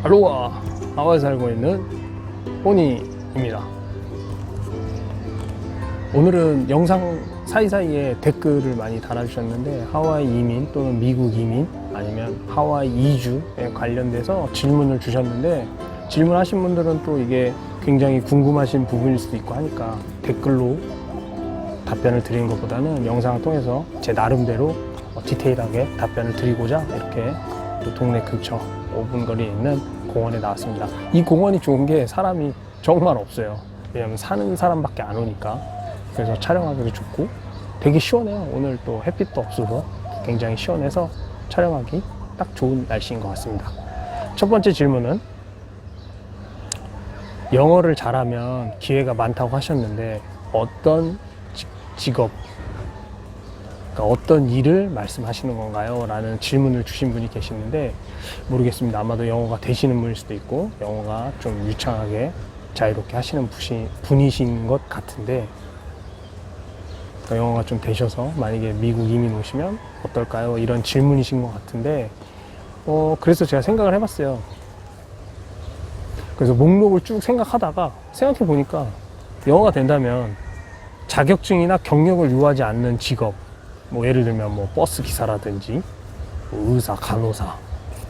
알로하, 하와이에 살고 있는 호니입니다. 오늘은 영상 사이사이에 댓글을 많이 달아주셨는데 하와이 이민 또는 미국 이민 아니면 하와이 이주에 관련돼서 질문을 주셨는데, 질문하신 분들은 또 이게 굉장히 궁금하신 부분일 수도 있고 하니까 댓글로 답변을 드리는 것보다는 영상을 통해서 제 나름대로 디테일하게 답변을 드리고자 이렇게 또 동네 근처 5분 거리에 있는 공원에 나왔습니다. 이 공원이 좋은 게 사람이 정말 없어요. 왜냐면 사는 사람밖에 안 오니까. 그래서 촬영하기도 좋고 되게 시원해요. 오늘 또 햇빛도 없어서 굉장히 시원해서 촬영하기 딱 좋은 날씨인 것 같습니다. 첫 번째 질문은 영어를 잘하면 기회가 많다고 하셨는데 어떤 직업, 그러니까 어떤 일을 말씀하시는 건가요? 라는 질문을 주신 분이 계시는데, 모르겠습니다. 아마도 영어가 되시는 분일 수도 있고 영어가 좀 유창하게 자유롭게 하시는 분이신 것 같은데, 그러니까 영어가 좀 되셔서 만약에 미국 이민 오시면 어떨까요? 이런 질문이신 것 같은데, 그래서 제가 생각을 해봤어요. 그래서 목록을 쭉 생각하다가 생각해 보니까 영어가 된다면 자격증이나 경력을 요하지 않는 직업, 뭐 예를 들면 뭐 버스 기사라든지 뭐 의사, 간호사,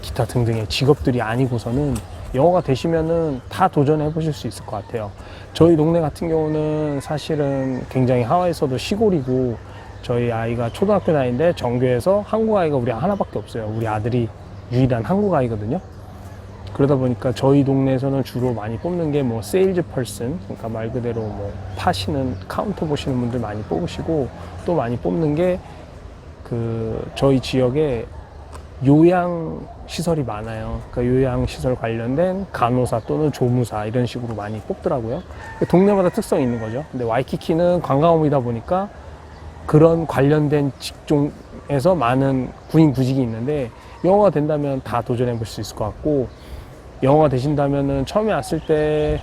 기타 등등의 직업들이 아니고서는 영어가 되시면은 다 도전해 보실 수 있을 것 같아요. 저희 동네 같은 경우는 사실은 굉장히 하와이에서도 시골이고, 저희 아이가 초등학교 다니는데 전교에서 한국 아이가 우리 하나밖에 없어요. 우리 아들이 유일한 한국 아이거든요. 그러다 보니까 저희 동네에서는 주로 많이 뽑는 게 뭐 세일즈 펄슨, 그러니까 말 그대로 뭐 파시는, 카운터 보시는 분들 많이 뽑으시고, 또 많이 뽑는 게 저희 지역에 요양 시설이 많아요. 그러니까 요양 시설 관련된 간호사 또는 조무사 이런 식으로 많이 뽑더라고요. 동네마다 특성이 있는 거죠. 근데 와이키키는 관광업이다 보니까 그런 관련된 직종에서 많은 구인 구직이 있는데, 영어가 된다면 다 도전해 볼 수 있을 것 같고, 영어가 되신다면은 처음에 왔을 때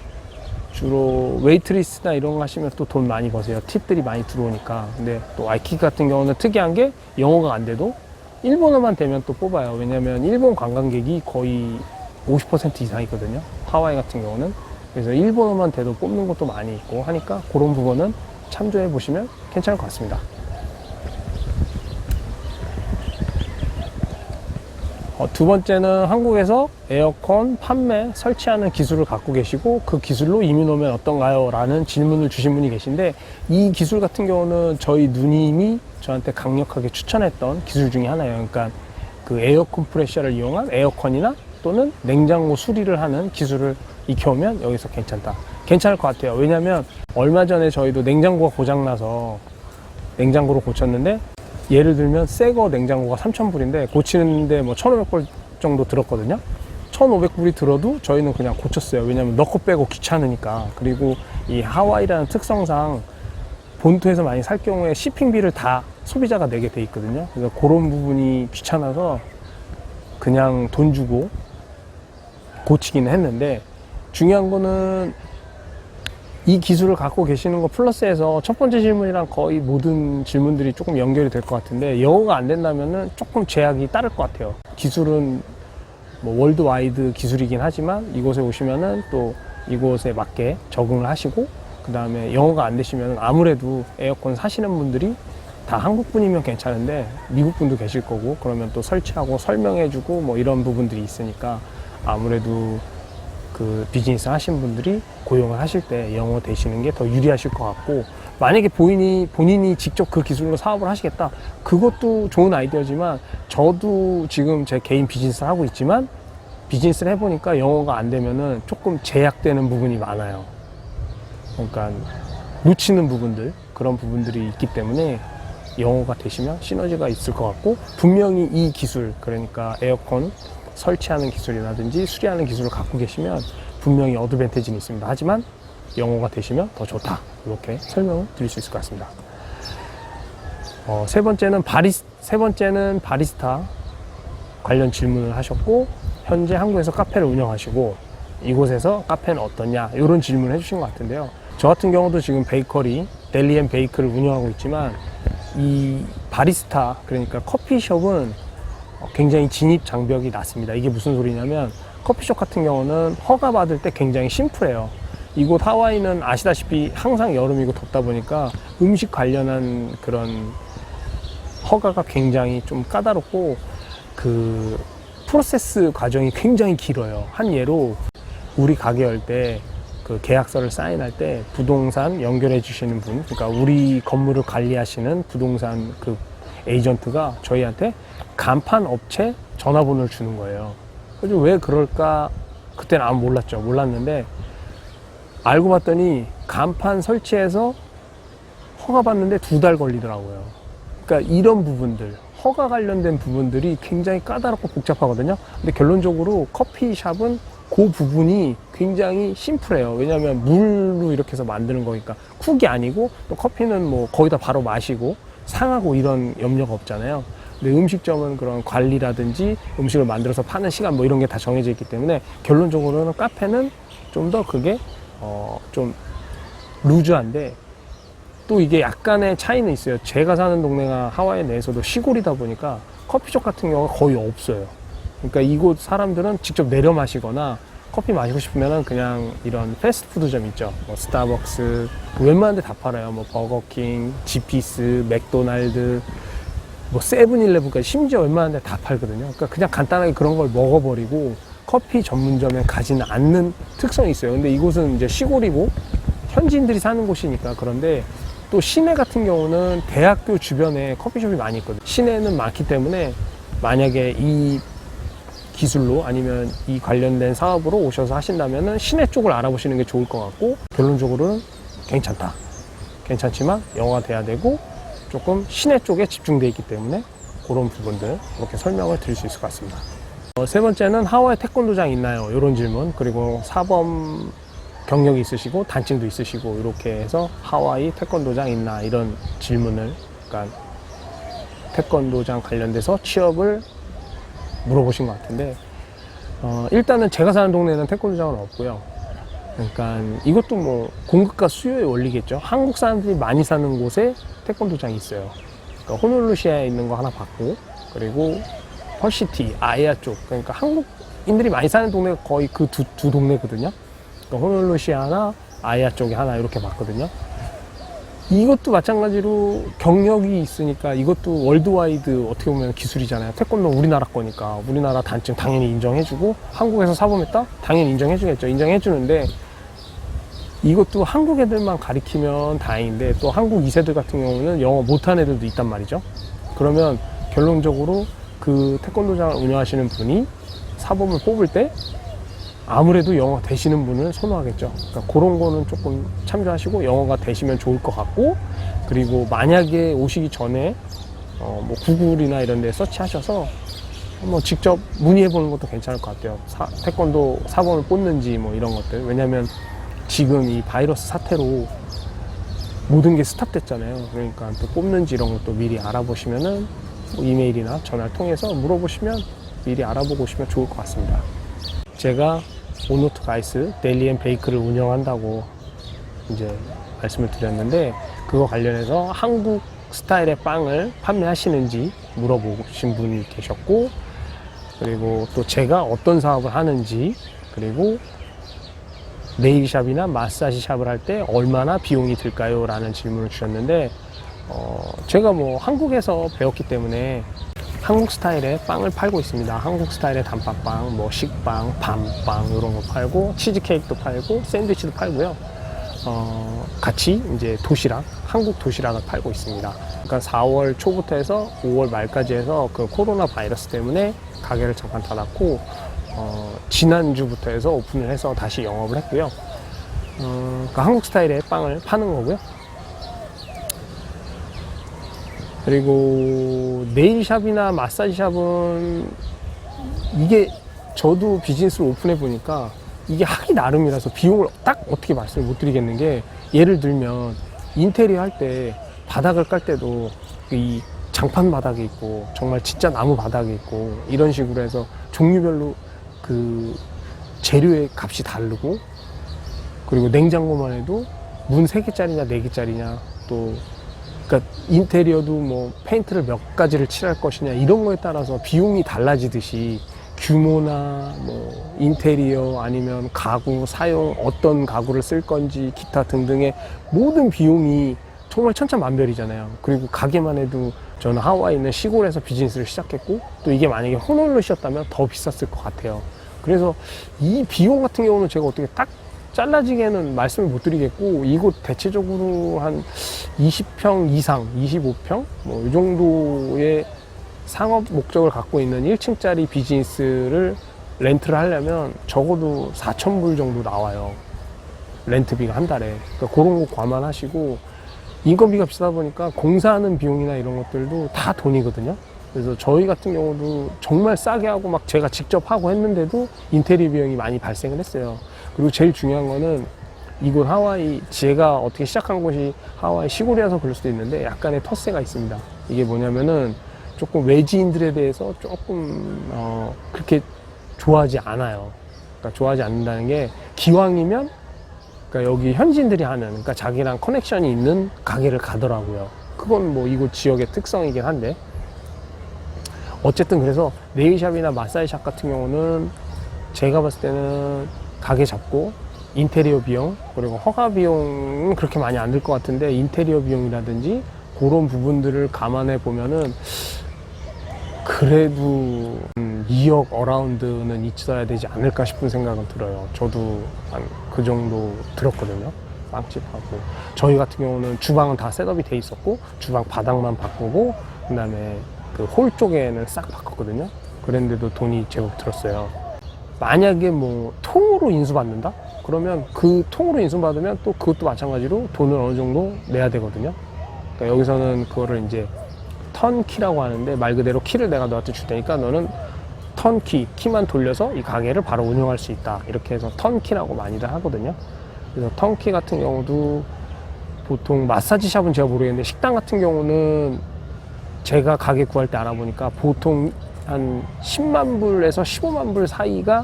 주로 웨이트리스나 이런 거 하시면 또 돈 많이 버세요. 팁들이 많이 들어오니까. 근데 또 와이키키 같은 경우는 특이한 게 영어가 안 돼도 일본어만 되면 또 뽑아요. 왜냐면 일본 관광객이 거의 50% 이상이거든요. 하와이 같은 경우는. 그래서 일본어만 돼도 뽑는 것도 많이 있고 하니까 그런 부분은 참조해 보시면 괜찮을 것 같습니다. 두 번째는 한국에서 에어컨 판매, 설치하는 기술을 갖고 계시고 그 기술로 이민 오면 어떤가요? 라는 질문을 주신 분이 계신데, 이 기술 같은 경우는 저희 누님이 저한테 강력하게 추천했던 기술 중에 하나예요. 그러니까 그 에어 컴프레셔를 이용한 에어컨이나 또는 냉장고 수리를 하는 기술을 익혀오면 여기서 괜찮을 것 같아요. 왜냐면 얼마 전에 저희도 냉장고가 고장나서 냉장고를 고쳤는데, 예를 들면 새거 냉장고가 3,000불인데 고치는데 뭐 1,500불 정도 들었거든요. 1,500불이 들어도 저희는 그냥 고쳤어요. 왜냐면 넣고 빼고 귀찮으니까. 그리고 이 하와이라는 특성상 본토에서 많이 살 경우에 shipping비를 다 소비자가 내게 돼 있거든요. 그래서 그런 부분이 귀찮아서 그냥 돈 주고 고치기는 했는데, 중요한 거는 이 기술을 갖고 계시는 거 플러스해서 첫 번째 질문이랑 거의 모든 질문들이 조금 연결이 될 것 같은데, 영어가 안 된다면은 조금 제약이 따를 것 같아요. 기술은 뭐 월드와이드 기술이긴 하지만 이곳에 오시면은 또 이곳에 맞게 적응을 하시고, 그 다음에 영어가 안 되시면 아무래도 에어컨 사시는 분들이 다 한국 분이면 괜찮은데 미국 분도 계실 거고, 그러면 또 설치하고 설명해주고 뭐 이런 부분들이 있으니까 아무래도 그 비즈니스 하신 분들이 고용을 하실 때 영어 되시는 게 더 유리하실 것 같고, 만약에 본인이 직접 그 기술로 사업을 하시겠다, 그것도 좋은 아이디어지만, 저도 지금 제 개인 비즈니스를 하고 있지만 비즈니스를 해보니까 영어가 안 되면은 조금 제약되는 부분이 많아요. 그러니까 놓치는 부분들, 그런 부분들이 있기 때문에 영어가 되시면 시너지가 있을 것 같고, 분명히 이 기술, 그러니까 에어컨 설치하는 기술이라든지 수리하는 기술을 갖고 계시면 분명히 어드밴티지는 있습니다. 하지만 영어가 되시면 더 좋다, 이렇게 설명을 드릴 수 있을 것 같습니다. 세 번째는 바리스타 관련 질문을 하셨고, 현재 한국에서 카페를 운영하시고 이곳에서 카페는 어떠냐, 이런 질문을 해주신 것 같은데요. 저 같은 경우도 지금 베이커리, 델리앤 베이크를 운영하고 있지만, 이 바리스타, 그러니까 커피숍은 굉장히 진입 장벽이 낮습니다. 이게 무슨 소리냐면, 커피숍 같은 경우는 허가 받을 때 굉장히 심플해요. 이곳 하와이는 아시다시피 항상 여름이고 덥다 보니까 음식 관련한 그런 허가가 굉장히 좀 까다롭고 그 프로세스 과정이 굉장히 길어요. 한 예로 우리 가게 열 때 그 계약서를 사인할 때 부동산 연결해 주시는 분, 그러니까 우리 건물을 관리하시는 부동산 그 에이전트가 저희한테 간판 업체 전화번호를 주는 거예요. 그래서 왜 그럴까? 그때는 아무 몰랐죠. 몰랐는데 알고 봤더니 간판 설치해서 허가 받는데 2달 걸리더라고요. 그러니까 이런 부분들, 허가 관련된 부분들이 굉장히 까다롭고 복잡하거든요. 근데 결론적으로 커피숍은 그 부분이 굉장히 심플해요. 왜냐하면 물로 이렇게 해서 만드는 거니까 쿡이 아니고, 또 커피는 뭐 거기다 바로 마시고 상하고 이런 염려가 없잖아요. 근데 음식점은 그런 관리라든지 음식을 만들어서 파는 시간 뭐 이런 게 다 정해져 있기 때문에 결론적으로는 카페는 좀 더 그게 좀 루즈한데, 또 이게 약간의 차이는 있어요. 제가 사는 동네가 하와이 내에서도 시골이다 보니까 커피숍 같은 경우가 거의 없어요. 그러니까 이곳 사람들은 직접 내려 마시거나 커피 마시고 싶으면 그냥 이런 패스트푸드점 있죠. 뭐 스타벅스, 웬만한 데 다 팔아요. 뭐 버거킹, 지피스, 맥도날드, 뭐 세븐일레븐까지, 심지어 웬만한 데 다 팔거든요. 그러니까 그냥 간단하게 그런 걸 먹어버리고 커피 전문점에 가지는 않는 특성이 있어요. 근데 이곳은 이제 시골이고 현지인들이 사는 곳이니까. 그런데 또 시내 같은 경우는 대학교 주변에 커피숍이 많이 있거든요. 시내는 많기 때문에 만약에 이 기술로 아니면 이 관련된 사업으로 오셔서 하신다면은 시내 쪽을 알아보시는 게 좋을 것 같고, 결론적으로는 괜찮다. 괜찮지만 영어가 돼야 되고 조금 시내 쪽에 집중되어 있기 때문에 그런 부분들 이렇게 설명을 드릴 수 있을 것 같습니다. 세 번째는 하와이 태권도장 있나요? 이런 질문. 그리고 사범 경력이 있으시고 단증도 있으시고 이렇게 해서 하와이 태권도장 있나 이런 질문을, 그러니까 태권도장 관련돼서 취업을 물어보신 것 같은데, 일단은 제가 사는 동네에는 태권도장은 없고요. 그러니까 이것도 뭐 공급과 수요의 원리겠죠. 한국 사람들이 많이 사는 곳에 태권도장이 있어요. 그러니까 호놀루시아에 있는 거 하나 봤고, 그리고 펄시티, 아이아 쪽, 그러니까 한국인들이 많이 사는 동네가 거의 그 두 동네거든요. 그러니까 호놀루시아나 아이아 쪽에 하나 이렇게 봤거든요. 이것도 마찬가지로 경력이 있으니까 이것도 월드와이드 어떻게 보면 기술이잖아요. 태권도 우리나라 거니까 우리나라 단증 당연히 인정해주고, 한국에서 사범했다? 당연히 인정해주겠죠. 인정해주는데 이것도 한국 애들만 가리키면 다행인데 또 한국 2세들 같은 경우는 영어 못하는 애들도 있단 말이죠. 그러면 결론적으로 그 태권도장을 운영하시는 분이 사범을 뽑을 때 아무래도 영어 되시는 분을 선호하겠죠. 그러니까 그런 거는 조금 참조하시고 영어가 되시면 좋을 것 같고, 그리고 만약에 오시기 전에 뭐 구글이나 이런 데 서치하셔서 뭐 직접 문의해 보는 것도 괜찮을 것 같아요. 태권도 사범을 뽑는지 뭐 이런 것들. 왜냐면 지금 이 바이러스 사태로 모든 게 스탑됐잖아요. 그러니까 또 뽑는지 이런 것도 미리 알아보시면은 뭐 이메일이나 전화를 통해서 물어보시면 미리 알아보고 오시면 좋을 것 같습니다. 제가 오노트 가이스 데일리 앤 베이크를 운영한다고 이제 말씀을 드렸는데, 그거 관련해서 한국 스타일의 빵을 판매하시는지 물어보신 분이 계셨고, 그리고 또 제가 어떤 사업을 하는지, 그리고 네일샵이나 마사지 샵을 할 때 얼마나 비용이 들까요? 라는 질문을 주셨는데, 제가 뭐 한국에서 배웠기 때문에 한국 스타일의 빵을 팔고 있습니다. 한국 스타일의 단팥빵, 뭐 식빵, 밤빵 이런 거 팔고, 치즈케이크도 팔고, 샌드위치도 팔고요. 같이 이제 도시락, 한국 도시락을 팔고 있습니다. 그러니까 4월 초부터 해서 5월 말까지 해서 그 코로나 바이러스 때문에 가게를 잠깐 닫았고, 지난주부터 해서 오픈을 해서 다시 영업을 했고요. 그러니까 한국 스타일의 빵을 파는 거고요. 그리고 네일샵이나 마사지샵은 이게 저도 비즈니스를 오픈해 보니까 이게 하기 나름이라서 비용을 딱 어떻게 말씀을 못 드리겠는 게, 예를 들면 인테리어 할 때 바닥을 깔 때도 이 장판 바닥이 있고 정말 진짜 나무 바닥이 있고 이런 식으로 해서 종류별로 그 재료의 값이 다르고, 그리고 냉장고만 해도 문 3개짜리냐 4개짜리냐, 또 그러니까 인테리어도 뭐 페인트를 몇 가지를 칠할 것이냐 이런 거에 따라서 비용이 달라지듯이 규모나 뭐 인테리어 아니면 가구 사용 어떤 가구를 쓸 건지 기타 등등의 모든 비용이 정말 천차만별이잖아요. 그리고 가게만 해도 저는 하와이에 있는 시골에서 비즈니스를 시작했고 또 이게 만약에 호놀룰루시였다면 더 비쌌을 것 같아요. 그래서 이 비용 같은 경우는 제가 어떻게 딱 잘라지게는 말씀을 못 드리겠고, 이곳 대체적으로 한 20평 이상 25평 뭐 이 정도의 상업 목적을 갖고 있는 1층짜리 비즈니스를 렌트를 하려면 적어도 4,000불 정도 나와요. 렌트비가 한 달에. 그러니까 그런 거 감안하시고, 인건비가 비싸다 보니까 공사하는 비용이나 이런 것들도 다 돈이거든요. 그래서 저희 같은 경우도 정말 싸게 하고 막 제가 직접 하고 했는데도 인테리어 비용이 많이 발생을 했어요. 그리고 제일 중요한 거는 이곳 하와이, 제가 어떻게 시작한 곳이 하와이 시골이라서 그럴 수도 있는데 약간의 텃세가 있습니다. 이게 뭐냐면은 조금 외지인들에 대해서 조금 그렇게 좋아하지 않아요. 그러니까 좋아하지 않는다는 게, 기왕이면 그러니까 여기 현지인들이 하는, 그러니까 자기랑 커넥션이 있는 가게를 가더라고요. 그건 뭐 이곳 지역의 특성이긴 한데, 어쨌든 그래서 네일샵이나 마사지샵 같은 경우는 제가 봤을 때는 가게 잡고 인테리어 비용 그리고 허가 비용은 그렇게 많이 안 들 것 같은데, 인테리어 비용이라든지 그런 부분들을 감안해 보면은 그래도 2억 어라운드는 있어야 되지 않을까 싶은 생각은 들어요. 저도 한 그 정도 들었거든요. 빵집하고 저희 같은 경우는 주방은 다 셋업이 돼 있었고, 주방 바닥만 바꾸고 그 다음에 그 홀 쪽에는 싹 바꿨거든요. 그랬는데도 돈이 제법 들었어요. 만약에 뭐 통으로 인수받는다? 그러면 그 통으로 인수받으면 또 그것도 마찬가지로 돈을 어느 정도 내야 되거든요. 그러니까 여기서는 그거를 이제 턴키라고 하는데, 말 그대로 키를 내가 너한테 줄 테니까 너는 턴키, 키만 돌려서 이 가게를 바로 운영할 수 있다. 이렇게 해서 턴키라고 많이들 하거든요. 그래서 턴키 같은 경우도 보통 마사지샵은 제가 모르겠는데, 식당 같은 경우는 제가 가게 구할 때 알아보니까 보통 한 10만 불에서 15만 불 사이가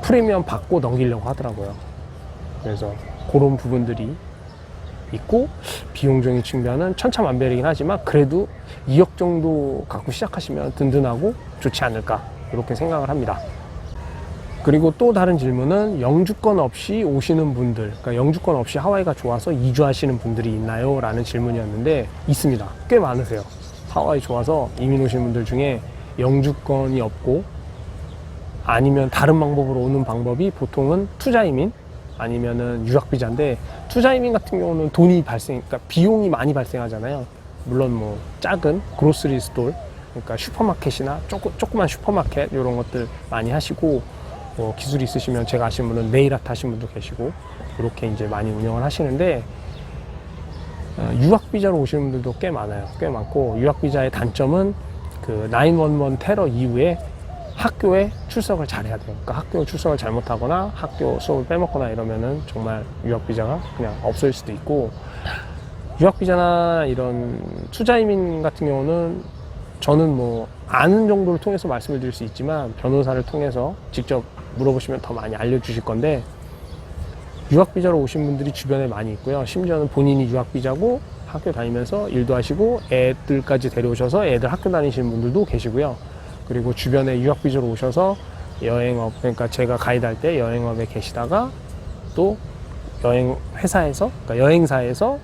프리미엄 받고 넘기려고 하더라고요. 그래서 그런 부분들이 있고, 비용적인 측면은 천차만별이긴 하지만 그래도 2억 정도 갖고 시작하시면 든든하고 좋지 않을까, 이렇게 생각을 합니다. 그리고 또 다른 질문은 영주권 없이 오시는 분들, 그러니까 영주권 없이 하와이가 좋아서 이주하시는 분들이 있나요? 라는 질문이었는데, 있습니다. 꽤 많으세요. 하와이 좋아서 이민 오시는 분들 중에 영주권이 없고, 아니면 다른 방법으로 오는 방법이 보통은 투자이민 아니면은 유학비자인데, 투자이민 같은 경우는 돈이 그러니까 비용이 많이 발생하잖아요. 물론 뭐 작은 그로스리 스토어, 그러니까 슈퍼마켓이나 조그만 슈퍼마켓 이런 것들 많이 하시고, 뭐 기술이 있으시면 제가 아시는 분은 네일 아트 하시는 분도 계시고, 이렇게 이제 많이 운영을 하시는데, 유학비자로 오시는 분들도 꽤 많아요. 꽤 많고, 유학비자의 단점은 그 911 테러 이후에 학교에 출석을 잘 해야 돼요. 그러니까 학교 출석을 잘못하거나 학교 수업을 빼먹거나 이러면은 정말 유학비자가 그냥 없어질 수도 있고, 유학비자나 이런 투자이민 같은 경우는 저는 뭐 아는 정도를 통해서 말씀을 드릴 수 있지만, 변호사를 통해서 직접 물어보시면 더 많이 알려주실 건데, 유학비자로 오신 분들이 주변에 많이 있고요. 심지어는 본인이 유학비자고 학교 다니면서 일도 하시고 애들까지 데려오셔서 애들 학교 다니시는 분들도 계시고요. 그리고 주변에 유학비자로 오셔서 여행업, 그러니까 제가 가이드 할 때 여행업에 계시다가 또 여행회사에서, 그러니까 여행사에서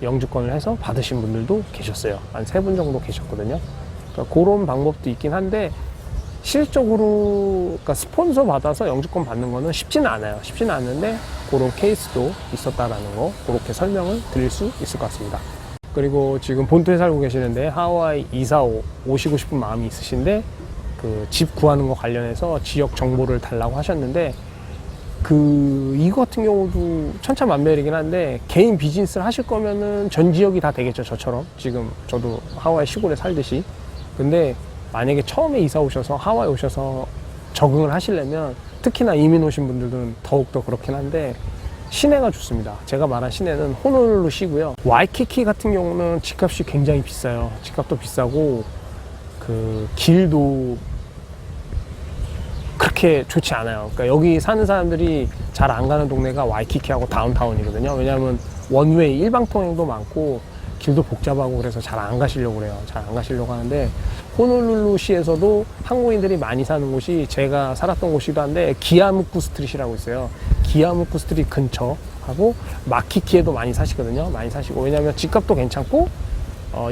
영주권을 해서 받으신 분들도 계셨어요. 한 3분 정도 계셨거든요. 그러니까 그런 방법도 있긴 한데, 실질적으로 그러니까 스폰서 받아서 영주권 받는 거는 쉽지는 않아요. 쉽지는 않는데 그런 케이스도 있었다라는 거, 그렇게 설명을 드릴 수 있을 것 같습니다. 그리고 지금 본토에 살고 계시는데 하와이 이사 오시고 싶은 마음이 있으신데, 그 집 구하는 거 관련해서 지역 정보를 달라고 하셨는데, 이거 같은 경우도 천차만별이긴 한데, 개인 비즈니스를 하실 거면은 전 지역이 다 되겠죠. 저처럼 지금 저도 하와이 시골에 살듯이. 근데 만약에 처음에 이사 오셔서 하와이 오셔서 적응을 하시려면, 특히나 이민 오신 분들은 더욱더 그렇긴 한데, 시내가 좋습니다. 제가 말한 시내는 호놀룰루 시고요. 와이키키 같은 경우는 집값이 굉장히 비싸요. 집값도 비싸고 그 길도 그렇게 좋지 않아요. 그러니까 여기 사는 사람들이 잘 안 가는 동네가 와이키키하고 다운타운이거든요. 왜냐하면 원웨이 일방통행도 많고 길도 복잡하고 그래서 잘 안 가시려고 그래요. 잘 안 가시려고 하는데, 호놀룰루시에서도 한국인들이 많이 사는 곳이 제가 살았던 곳이기도 한데 기아무쿠 스트릿이라고 있어요. 기아무쿠 스트릿 근처하고 마키키에도 많이 사시거든요. 많이 사시고, 왜냐하면 집값도 괜찮고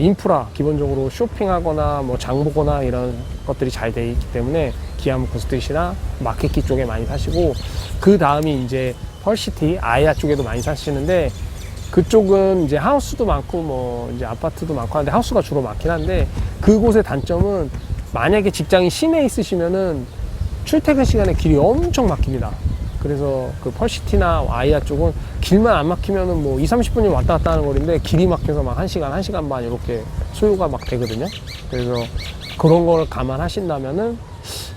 인프라 기본적으로 쇼핑하거나 뭐 장보거나 이런 것들이 잘 돼 있기 때문에 기아무쿠 스트릿이나 마키키 쪽에 많이 사시고, 그 다음이 이제 펄시티 아야 쪽에도 많이 사시는데, 그쪽은 이제 하우스도 많고 뭐 이제 아파트도 많고 하는데 하우스가 주로 많긴 한데, 그곳의 단점은 만약에 직장이 시내에 있으시면은 출퇴근 시간에 길이 엄청 막힙니다. 그래서 그 펄시티나 아이아 쪽은 길만 안 막히면은 뭐 20-30분이면 왔다 갔다 하는 거리인데, 길이 막혀서 막 1시간, 1시간 반 이렇게 소요가 막 되거든요. 그래서 그런 걸 감안하신다면은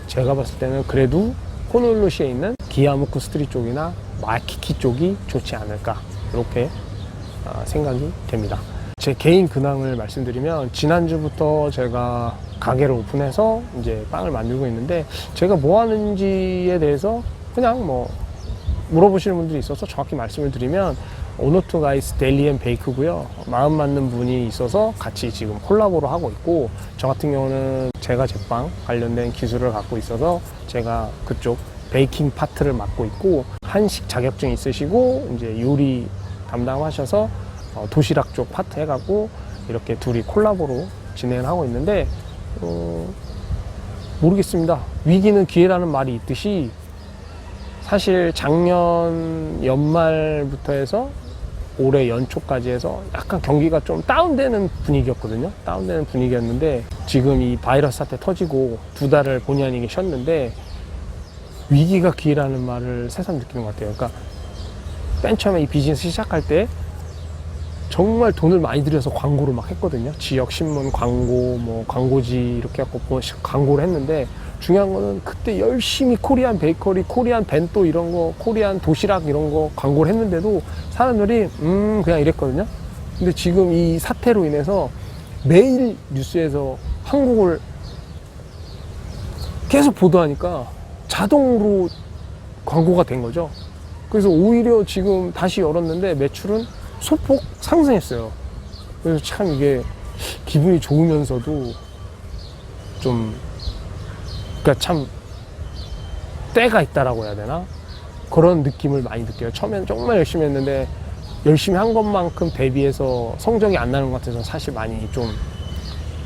제가 봤을 때는 그래도 호놀룰루시에 있는 기아무쿠 스트릿 쪽이나 마키키 쪽이 좋지 않을까, 이렇게 생각이 됩니다. 제 개인 근황을 말씀드리면, 지난주부터 제가 가게를 오픈해서 이제 빵을 만들고 있는데, 제가 뭐 하는지에 대해서 그냥 뭐 물어보시는 분들이 있어서 정확히 말씀을 드리면, 오노투 가이스 데일리 앤 베이크고요. 마음 맞는 분이 있어서 같이 지금 콜라보를 하고 있고, 저 같은 경우는 제가 제빵 관련된 기술을 갖고 있어서 제가 그쪽 베이킹 파트를 맡고 있고, 한식 자격증 있으시고 이제 요리 담당하셔서 도시락 쪽 파트 해갖고 이렇게 둘이 콜라보로 진행을 하고 있는데, 모르겠습니다. 위기는 기회라는 말이 있듯이, 사실 작년 연말부터 해서 올해 연초까지 해서 약간 경기가 좀 다운되는 분위기였거든요. 다운되는 분위기였는데, 지금 이 바이러스 사태 터지고 2달을 본의 아니게 쉬었는데, 위기가 기회라는 말을 새삼 느끼는 것 같아요. 그러니까 맨 처음에 이 비즈니스 시작할 때 정말 돈을 많이 들여서 광고를 막 했거든요. 지역 신문 광고, 뭐 광고지 이렇게 해갖고 광고를 했는데, 중요한 거는 그때 열심히 코리안 베이커리, 코리안 벤또 이런 거, 코리안 도시락 이런 거 광고를 했는데도 사람들이 그냥 이랬거든요. 근데 지금 이 사태로 인해서 매일 뉴스에서 한국을 계속 보도하니까 자동으로 광고가 된 거죠. 그래서 오히려 지금 다시 열었는데 매출은 소폭 상승했어요. 그래서 참 이게 기분이 좋으면서도 좀, 그러니까 참 때가 있다라고 해야 되나? 그런 느낌을 많이 느껴요. 처음엔 정말 열심히 했는데, 열심히 한 것만큼 대비해서 성적이 안 나는 것 같아서 사실 많이 좀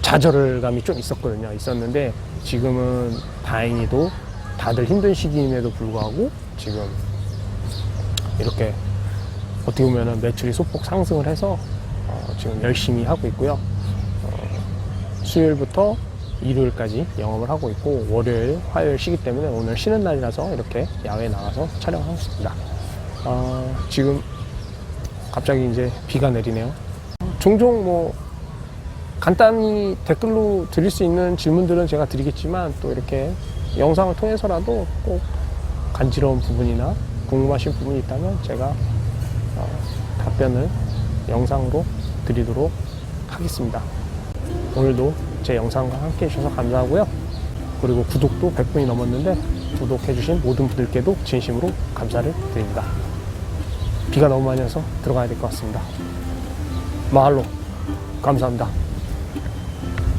좌절감이 좀 있었는데, 지금은 다행히도 다들 힘든 시기임에도 불구하고 지금 이렇게 어떻게 보면 매출이 소폭 상승을 해서 지금 열심히 하고 있고요. 수요일부터 일요일까지 영업을 하고 있고, 월요일, 화요일 쉬기 때문에 오늘 쉬는 날이라서 이렇게 야외에 나가서 촬영하고 있습니다. 지금 갑자기 이제 비가 내리네요. 종종 뭐 간단히 댓글로 드릴 수 있는 질문들은 제가 드리겠지만, 또 이렇게 영상을 통해서라도 꼭 간지러운 부분이나 궁금하신 부분이 있다면 제가 답변을 영상으로 드리도록 하겠습니다. 오늘도 제 영상과 함께 해주셔서 감사하고요. 그리고 구독도 100분이 넘었는데 구독해주신 모든 분들께도 진심으로 감사를 드립니다. 비가 너무 많이 와서 들어가야 될 것 같습니다. 마할로 감사합니다.